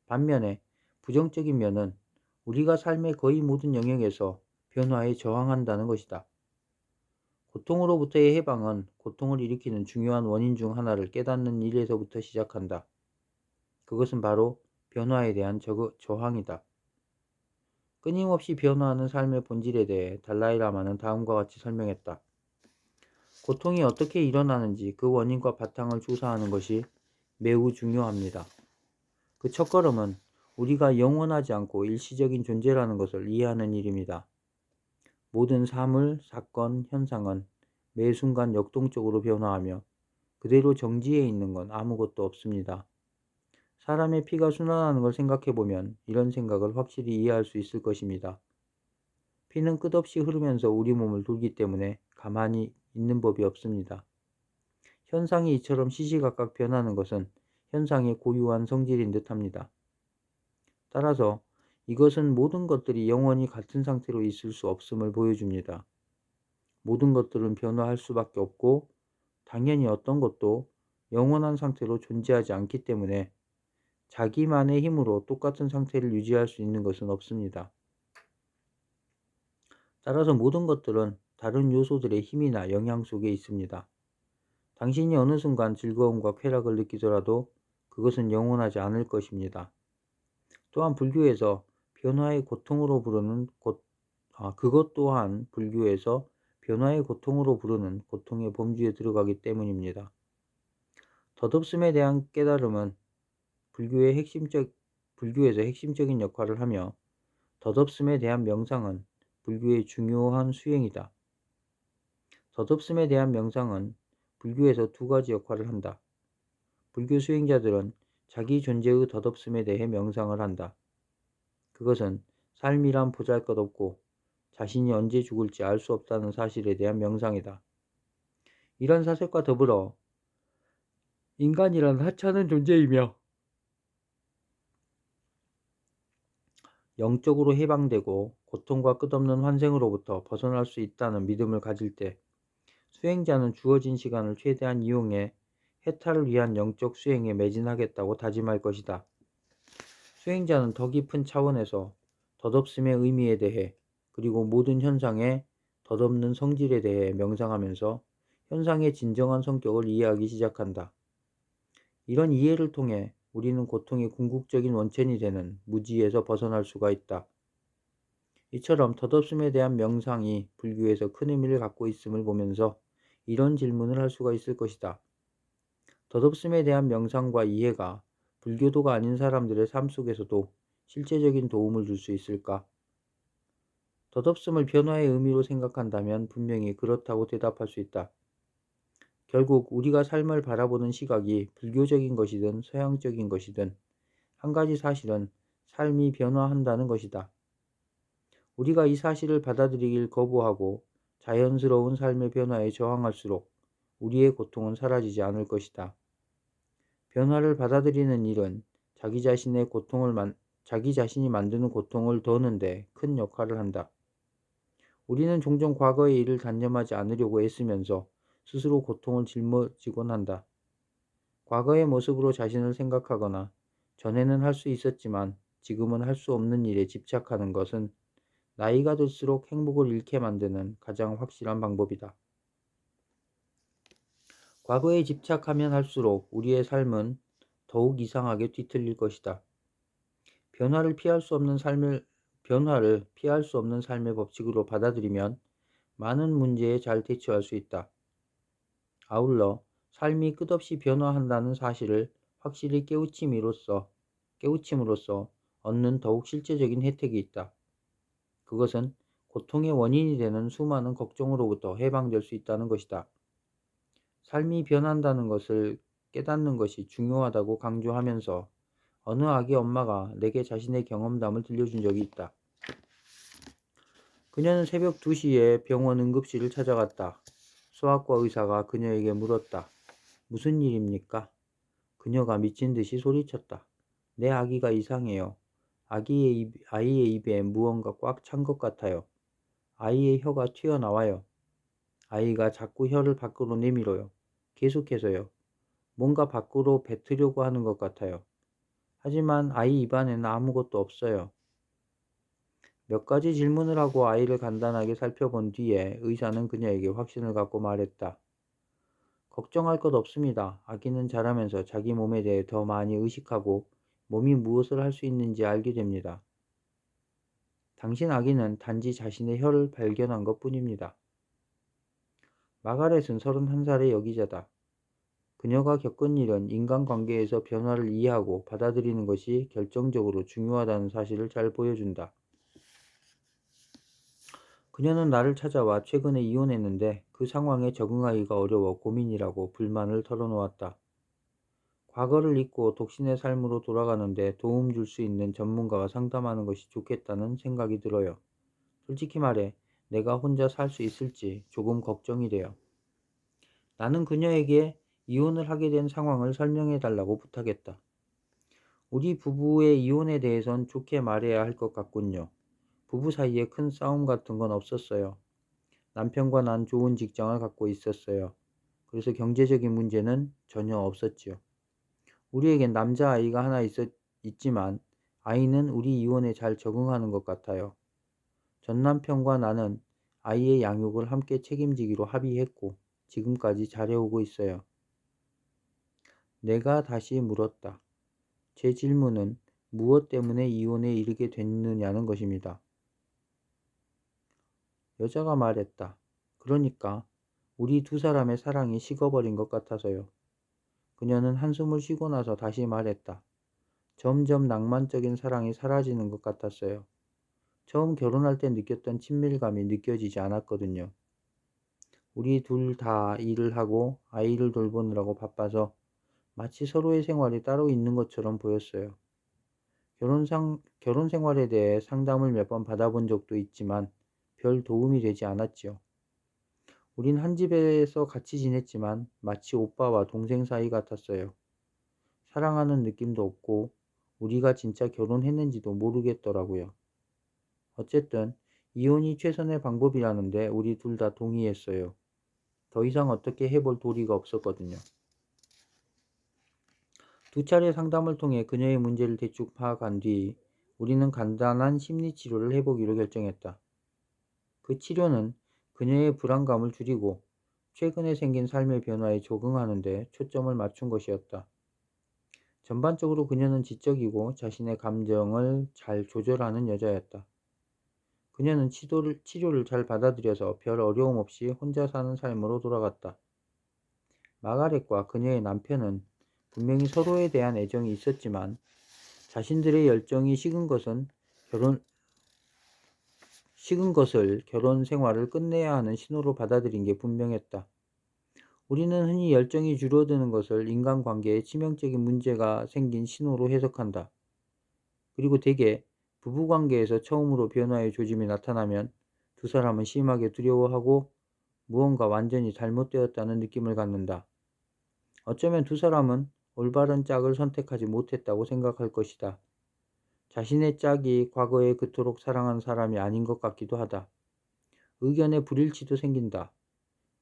반면에 부정적인 면은 우리가 삶의 거의 모든 영역에서 변화에 저항한다는 것이다. 고통으로부터의 해방은 고통을 일으키는 중요한 원인 중 하나를 깨닫는 일에서부터 시작한다. 그것은 바로 변화에 대한 저항이다. 끊임없이 변화하는 삶의 본질에 대해 달라이라마는 다음과 같이 설명했다. 고통이 어떻게 일어나는지 그 원인과 바탕을 조사하는 것이 매우 중요합니다. 그 첫걸음은 우리가 영원하지 않고 일시적인 존재라는 것을 이해하는 일입니다. 모든 사물, 사건, 현상은 매 순간 역동적으로 변화하며 그대로 정지해 있는 건 아무것도 없습니다. 사람의 피가 순환하는 걸 생각해보면 이런 생각을 확실히 이해할 수 있을 것입니다. 피는 끝없이 흐르면서 우리 몸을 돌기 때문에 가만히 있는 법이 없습니다. 현상이 이처럼 시시각각 변하는 것은 현상의 고유한 성질인 듯합니다. 따라서 이것은 모든 것들이 영원히 같은 상태로 있을 수 없음을 보여줍니다. 모든 것들은 변화할 수밖에 없고 당연히 어떤 것도 영원한 상태로 존재하지 않기 때문에 자기만의 힘으로 똑같은 상태를 유지할 수 있는 것은 없습니다. 따라서 모든 것들은 다른 요소들의 힘이나 영향 속에 있습니다. 당신이 어느 순간 즐거움과 쾌락을 느끼더라도 그것은 영원하지 않을 것입니다. 또한 불교에서 변화의 고통으로 부르는 그것 또한 불교에서 변화의 고통으로 부르는 고통의 범주에 들어가기 때문입니다. 덧없음에 대한 깨달음은 불교에서 핵심적인 역할을 하며 덧없음에 대한 명상은 불교의 중요한 수행이다. 덧없음에 대한 명상은 불교에서 두 가지 역할을 한다. 불교 수행자들은 자기 존재의 덧없음에 대해 명상을 한다. 그것은 삶이란 보잘것없고 자신이 언제 죽을지 알 수 없다는 사실에 대한 명상이다. 이런 사실과 더불어 인간이란 하찮은 존재이며 영적으로 해방되고 고통과 끝없는 환생으로부터 벗어날 수 있다는 믿음을 가질 때 수행자는 주어진 시간을 최대한 이용해 해탈을 위한 영적 수행에 매진하겠다고 다짐할 것이다. 수행자는 더 깊은 차원에서 덧없음의 의미에 대해 그리고 모든 현상의 덧없는 성질에 대해 명상하면서 현상의 진정한 성격을 이해하기 시작한다. 이런 이해를 통해 우리는 고통의 궁극적인 원천이 되는 무지에서 벗어날 수가 있다. 이처럼 덧없음에 대한 명상이 불교에서 큰 의미를 갖고 있음을 보면서 이런 질문을 할 수가 있을 것이다. 덧없음에 대한 명상과 이해가 불교도가 아닌 사람들의 삶 속에서도 실제적인 도움을 줄 수 있을까? 덧없음을 변화의 의미로 생각한다면 분명히 그렇다고 대답할 수 있다. 결국 우리가 삶을 바라보는 시각이 불교적인 것이든 서양적인 것이든 한 가지 사실은 삶이 변화한다는 것이다. 우리가 이 사실을 받아들이길 거부하고 자연스러운 삶의 변화에 저항할수록 우리의 고통은 사라지지 않을 것이다. 변화를 받아들이는 일은 자기 자신이 만드는 고통을 더는데 큰 역할을 한다. 우리는 종종 과거의 일을 단념하지 않으려고 애쓰면서 스스로 고통을 짊어지곤 한다. 과거의 모습으로 자신을 생각하거나 전에는 할 수 있었지만 지금은 할 수 없는 일에 집착하는 것은 나이가 들수록 행복을 잃게 만드는 가장 확실한 방법이다. 과거에 집착하면 할수록 우리의 삶은 더욱 이상하게 뒤틀릴 것이다. 변화를 피할 수 없는 삶의 법칙으로 받아들이면 많은 문제에 잘 대처할 수 있다. 아울러 삶이 끝없이 변화한다는 사실을 확실히 깨우침으로써 얻는 더욱 실제적인 혜택이 있다. 그것은 고통의 원인이 되는 수많은 걱정으로부터 해방될 수 있다는 것이다. 삶이 변한다는 것을 깨닫는 것이 중요하다고 강조하면서 어느 아기 엄마가 내게 자신의 경험담을 들려준 적이 있다. 그녀는 새벽 2시에 병원 응급실을 찾아갔다. 소아과 의사가 그녀에게 물었다. 무슨 일입니까? 그녀가 미친 듯이 소리쳤다. 내 아기가 이상해요. 아이의 입에 무언가 꽉 찬 것 같아요. 아이의 혀가 튀어나와요. 아이가 자꾸 혀를 밖으로 내밀어요. 계속해서요. 뭔가 밖으로 뱉으려고 하는 것 같아요. 하지만 아이 입안에는 아무것도 없어요. 몇 가지 질문을 하고 아이를 간단하게 살펴본 뒤에 의사는 그녀에게 확신을 갖고 말했다. 걱정할 것 없습니다. 아기는 자라면서 자기 몸에 대해 더 많이 의식하고 몸이 무엇을 할 수 있는지 알게 됩니다. 당신 아기는 단지 자신의 혀를 발견한 것 뿐입니다. 마가렛은 31살의 여기자다. 그녀가 겪은 일은 인간관계에서 변화를 이해하고 받아들이는 것이 결정적으로 중요하다는 사실을 잘 보여준다. 그녀는 나를 찾아와 최근에 이혼했는데 그 상황에 적응하기가 어려워 고민이라고 불만을 털어놓았다. 과거를 잊고 독신의 삶으로 돌아가는데 도움 줄 수 있는 전문가와 상담하는 것이 좋겠다는 생각이 들어요. 솔직히 말해 내가 혼자 살 수 있을지 조금 걱정이 돼요. 나는 그녀에게 이혼을 하게 된 상황을 설명해 달라고 부탁했다. 우리 부부의 이혼에 대해선 좋게 말해야 할 것 같군요. 부부 사이에 큰 싸움 같은 건 없었어요. 남편과 난 좋은 직장을 갖고 있었어요. 그래서 경제적인 문제는 전혀 없었지요. 우리에겐 남자아이가 하나 있지만 아이는 우리 이혼에 잘 적응하는 것 같아요. 전 남편과 나는 아이의 양육을 함께 책임지기로 합의했고 지금까지 잘해오고 있어요. 내가 다시 물었다. 제 질문은 무엇 때문에 이혼에 이르게 됐느냐는 것입니다. 여자가 말했다. 그러니까 우리 두 사람의 사랑이 식어버린 것 같아서요. 그녀는 한숨을 쉬고 나서 다시 말했다. 점점 낭만적인 사랑이 사라지는 것 같았어요. 처음 결혼할 때 느꼈던 친밀감이 느껴지지 않았거든요. 우리 둘 다 일을 하고 아이를 돌보느라고 바빠서 마치 서로의 생활이 따로 있는 것처럼 보였어요. 결혼 생활에 대해 상담을 몇 번 받아본 적도 있지만 별 도움이 되지 않았지요. 우린 한 집에서 같이 지냈지만 마치 오빠와 동생 사이 같았어요. 사랑하는 느낌도 없고 우리가 진짜 결혼했는지도 모르겠더라고요. 어쨌든 이혼이 최선의 방법이라는데 우리 둘 다 동의했어요. 더 이상 어떻게 해볼 도리가 없었거든요. 두 차례 상담을 통해 그녀의 문제를 대충 파악한 뒤 우리는 간단한 심리치료를 해보기로 결정했다. 그 치료는 그녀의 불안감을 줄이고 최근에 생긴 삶의 변화에 적응하는 데 초점을 맞춘 것이었다. 전반적으로 그녀는 지적이고 자신의 감정을 잘 조절하는 여자였다. 그녀는 치료를 잘 받아들여서 별 어려움 없이 혼자 사는 삶으로 돌아갔다. 마가렛과 그녀의 남편은 분명히 서로에 대한 애정이 있었지만 자신들의 열정이 식은 것을 결혼 생활을 끝내야 하는 신호로 받아들인 게 분명했다. 우리는 흔히 열정이 줄어드는 것을 인간관계에 치명적인 문제가 생긴 신호로 해석한다. 그리고 대개 부부관계에서 처음으로 변화의 조짐이 나타나면 두 사람은 심하게 두려워하고 무언가 완전히 잘못되었다는 느낌을 갖는다. 어쩌면 두 사람은 올바른 짝을 선택하지 못했다고 생각할 것이다. 자신의 짝이 과거에 그토록 사랑한 사람이 아닌 것 같기도 하다. 의견의 불일치도 생긴다.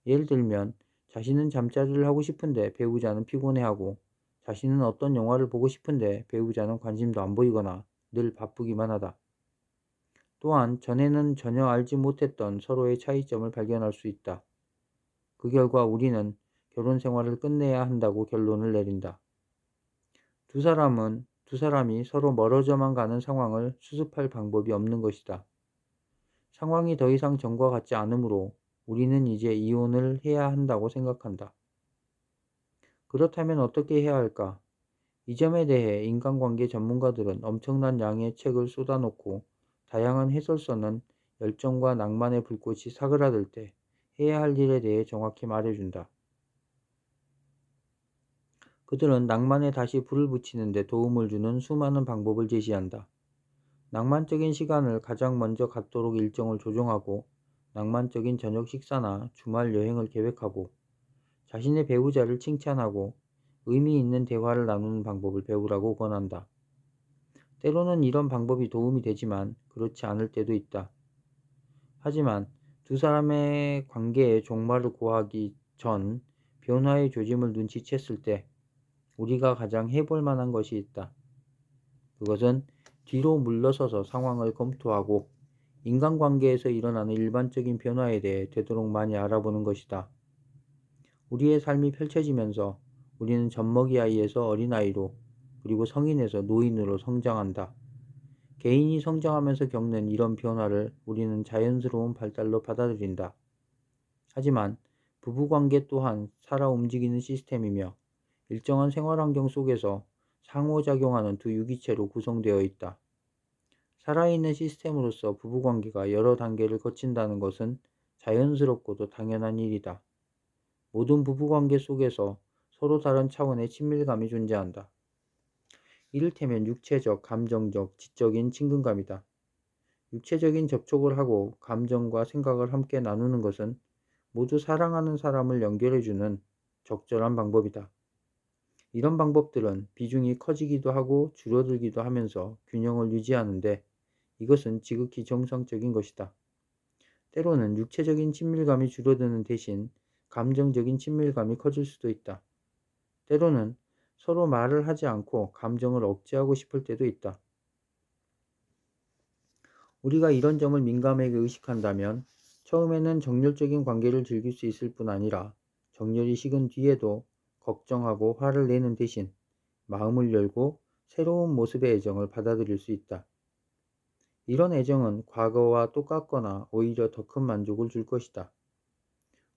예를 들면 자신은 잠자리를 하고 싶은데 배우자는 피곤해하고 자신은 어떤 영화를 보고 싶은데 배우자는 관심도 안 보이거나 늘 바쁘기만 하다. 또한 전에는 전혀 알지 못했던 서로의 차이점을 발견할 수 있다. 그 결과 우리는 결혼 생활을 끝내야 한다고 결론을 내린다. 두 사람이 서로 멀어져만 가는 상황을 수습할 방법이 없는 것이다. 상황이 더 이상 전과 같지 않으므로 우리는 이제 이혼을 해야 한다고 생각한다. 그렇다면 어떻게 해야 할까? 이 점에 대해 인간관계 전문가들은 엄청난 양의 책을 쏟아놓고 다양한 해설서는 열정과 낭만의 불꽃이 사그라들 때 해야 할 일에 대해 정확히 말해준다. 그들은 낭만에 다시 불을 붙이는 데 도움을 주는 수많은 방법을 제시한다. 낭만적인 시간을 가장 먼저 갖도록 일정을 조정하고 낭만적인 저녁 식사나 주말 여행을 계획하고 자신의 배우자를 칭찬하고 의미 있는 대화를 나누는 방법을 배우라고 권한다. 때로는 이런 방법이 도움이 되지만 그렇지 않을 때도 있다. 하지만 두 사람의 관계에 종말을 고하기 전 변화의 조짐을 눈치챘을 때 우리가 가장 해볼 만한 것이 있다. 그것은 뒤로 물러서서 상황을 검토하고 인간관계에서 일어나는 일반적인 변화에 대해 되도록 많이 알아보는 것이다. 우리의 삶이 펼쳐지면서 우리는 젖먹이 아이에서 어린아이로 그리고 성인에서 노인으로 성장한다. 개인이 성장하면서 겪는 이런 변화를 우리는 자연스러운 발달로 받아들인다. 하지만 부부관계 또한 살아 움직이는 시스템이며 일정한 생활환경 속에서 상호작용하는 두 유기체로 구성되어 있다. 살아있는 시스템으로서 부부관계가 여러 단계를 거친다는 것은 자연스럽고도 당연한 일이다. 모든 부부관계 속에서 서로 다른 차원의 친밀감이 존재한다. 이를테면 육체적, 감정적, 지적인 친근감이다. 육체적인 접촉을 하고 감정과 생각을 함께 나누는 것은 모두 사랑하는 사람을 연결해주는 적절한 방법이다. 이런 방법들은 비중이 커지기도 하고 줄어들기도 하면서 균형을 유지하는데 이것은 지극히 정상적인 것이다. 때로는 육체적인 친밀감이 줄어드는 대신 감정적인 친밀감이 커질 수도 있다. 때로는 서로 말을 하지 않고 감정을 억제하고 싶을 때도 있다. 우리가 이런 점을 민감하게 의식한다면 처음에는 정열적인 관계를 즐길 수 있을 뿐 아니라 정열이 식은 뒤에도 걱정하고 화를 내는 대신 마음을 열고 새로운 모습의 애정을 받아들일 수 있다. 이런 애정은 과거와 똑같거나 오히려 더 큰 만족을 줄 것이다.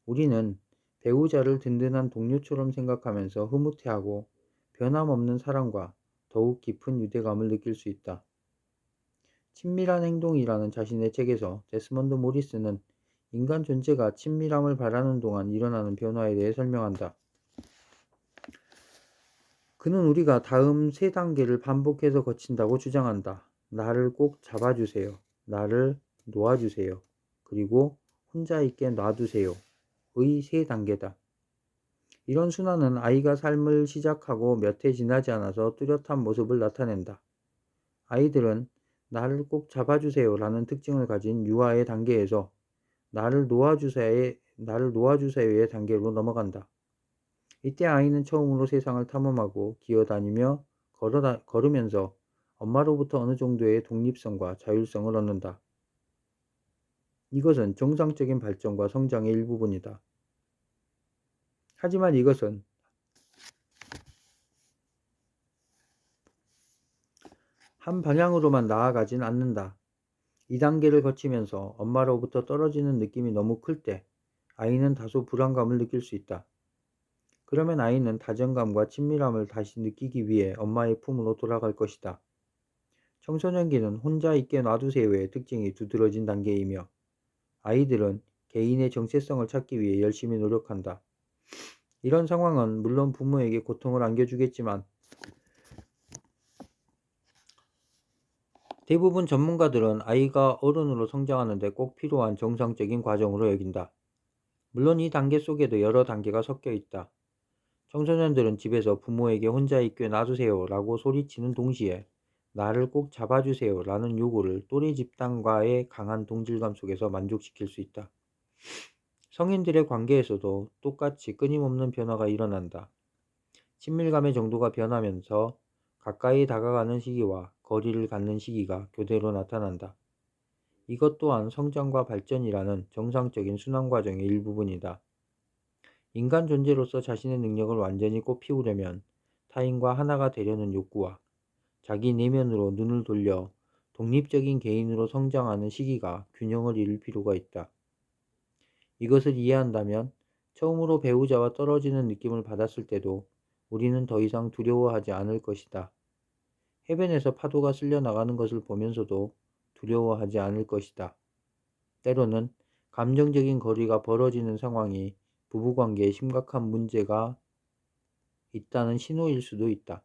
우리는 배우자를 든든한 동료처럼 생각하면서 흐뭇해하고 변함없는 사랑과 더욱 깊은 유대감을 느낄 수 있다. 친밀한 행동이라는 자신의 책에서 데스먼드 모리스는 인간 존재가 친밀함을 바라는 동안 일어나는 변화에 대해 설명한다. 그는 우리가 다음 세 단계를 반복해서 거친다고 주장한다. 나를 꼭 잡아주세요. 나를 놓아주세요. 그리고 혼자 있게 놔두세요. 의 세 단계다. 이런 순환은 아이가 삶을 시작하고 몇 해 지나지 않아서 뚜렷한 모습을 나타낸다. 아이들은 나를 꼭 잡아주세요 라는 특징을 가진 유아의 단계에서 나를 놓아주세요의 단계로 넘어간다. 이때 아이는 처음으로 세상을 탐험하고 기어다니며 걸으면서 엄마로부터 어느 정도의 독립성과 자율성을 얻는다. 이것은 정상적인 발전과 성장의 일부분이다. 하지만 이것은 한 방향으로만 나아가진 않는다. 이 단계를 거치면서 엄마로부터 떨어지는 느낌이 너무 클 때 아이는 다소 불안감을 느낄 수 있다. 그러면 아이는 다정감과 친밀함을 다시 느끼기 위해 엄마의 품으로 돌아갈 것이다. 청소년기는 혼자 있게 놔두세요의 특징이 두드러진 단계이며 아이들은 개인의 정체성을 찾기 위해 열심히 노력한다. 이런 상황은 물론 부모에게 고통을 안겨주겠지만 대부분 전문가들은 아이가 어른으로 성장하는 데 꼭 필요한 정상적인 과정으로 여긴다. 물론 이 단계 속에도 여러 단계가 섞여 있다. 청소년들은 집에서 부모에게 혼자 있게 놔두세요 라고 소리치는 동시에 나를 꼭 잡아주세요 라는 요구를 또래 집단과의 강한 동질감 속에서 만족시킬 수 있다. 성인들의 관계에서도 똑같이 끊임없는 변화가 일어난다. 친밀감의 정도가 변하면서 가까이 다가가는 시기와 거리를 갖는 시기가 교대로 나타난다. 이것 또한 성장과 발전이라는 정상적인 순환 과정의 일부분이다. 인간 존재로서 자신의 능력을 완전히 꽃피우려면 타인과 하나가 되려는 욕구와 자기 내면으로 눈을 돌려 독립적인 개인으로 성장하는 시기가 균형을 이룰 필요가 있다. 이것을 이해한다면 처음으로 배우자와 떨어지는 느낌을 받았을 때도 우리는 더 이상 두려워하지 않을 것이다. 해변에서 파도가 쓸려 나가는 것을 보면서도 두려워하지 않을 것이다. 때로는 감정적인 거리가 벌어지는 상황이 부부관계에 심각한 문제가 있다는 신호일 수도 있다.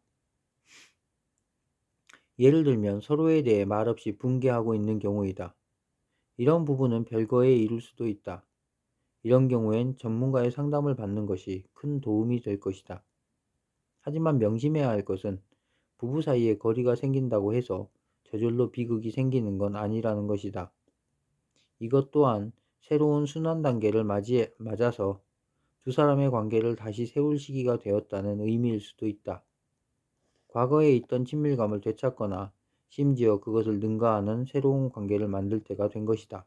예를 들면 서로에 대해 말없이 분개하고 있는 경우이다. 이런 부분은 별거에 이를 수도 있다. 이런 경우엔 전문가의 상담을 받는 것이 큰 도움이 될 것이다. 하지만 명심해야 할 것은 부부 사이에 거리가 생긴다고 해서 저절로 비극이 생기는 건 아니라는 것이다. 이것 또한 새로운 순환 단계를 맞아서 두 사람의 관계를 다시 세울 시기가 되었다는 의미일 수도 있다. 과거에 있던 친밀감을 되찾거나 심지어 그것을 능가하는 새로운 관계를 만들 때가 된 것이다.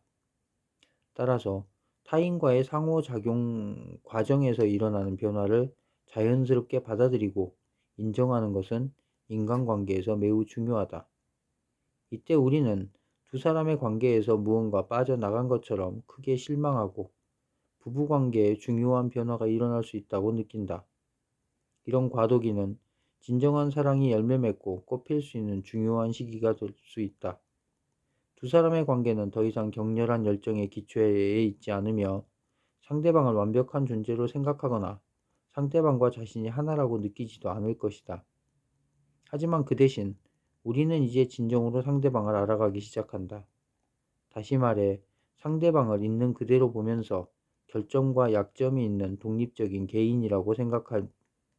따라서 타인과의 상호작용 과정에서 일어나는 변화를 자연스럽게 받아들이고 인정하는 것은 인간관계에서 매우 중요하다. 이때 우리는 두 사람의 관계에서 무언가 빠져나간 것처럼 크게 실망하고 부부관계에 중요한 변화가 일어날 수 있다고 느낀다. 이런 과도기는 진정한 사랑이 열매 맺고 꽃필 수 있는 중요한 시기가 될 수 있다. 두 사람의 관계는 더 이상 격렬한 열정의 기초에 있지 않으며 상대방을 완벽한 존재로 생각하거나 상대방과 자신이 하나라고 느끼지도 않을 것이다. 하지만 그 대신 우리는 이제 진정으로 상대방을 알아가기 시작한다. 다시 말해 상대방을 있는 그대로 보면서 결점과 약점이 있는 독립적인 개인이라고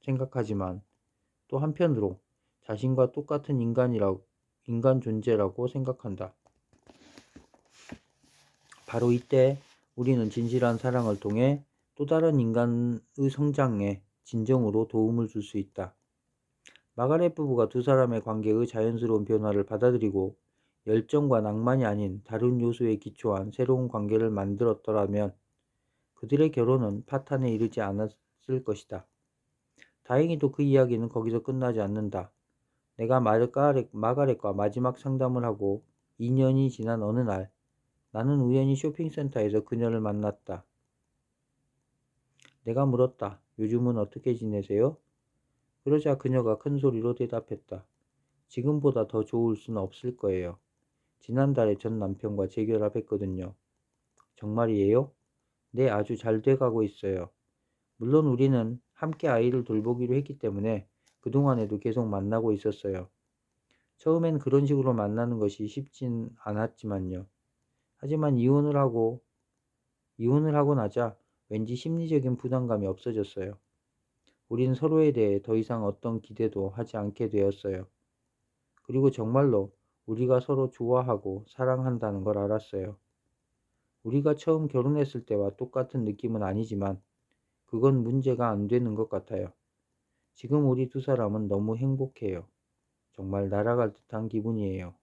생각하지만 또 한편으로 자신과 똑같은 인간 존재라고 생각한다. 바로 이때 우리는 진실한 사랑을 통해 또 다른 인간의 성장에 진정으로 도움을 줄 수 있다. 마가렛 부부가 두 사람의 관계의 자연스러운 변화를 받아들이고 열정과 낭만이 아닌 다른 요소에 기초한 새로운 관계를 만들었더라면 그들의 결혼은 파탄에 이르지 않았을 것이다. 다행히도 그 이야기는 거기서 끝나지 않는다. 내가 마가렛과 마지막 상담을 하고 2년이 지난 어느 날 나는 우연히 쇼핑센터에서 그녀를 만났다. 내가 물었다. 요즘은 어떻게 지내세요? 그러자 그녀가 큰 소리로 대답했다. 지금보다 더 좋을 수는 없을 거예요. 지난달에 전 남편과 재결합했거든요. 정말이에요? 네, 아주 잘 돼가고 있어요. 물론 우리는 함께 아이를 돌보기로 했기 때문에 그동안에도 계속 만나고 있었어요. 처음엔 그런 식으로 만나는 것이 쉽진 않았지만요. 하지만 이혼을 하고 나자 왠지 심리적인 부담감이 없어졌어요. 우린 서로에 대해 더 이상 어떤 기대도 하지 않게 되었어요. 그리고 정말로 우리가 서로 좋아하고 사랑한다는 걸 알았어요. 우리가 처음 결혼했을 때와 똑같은 느낌은 아니지만 그건 문제가 안 되는 것 같아요. 지금 우리 두 사람은 너무 행복해요. 정말 날아갈 듯한 기분이에요.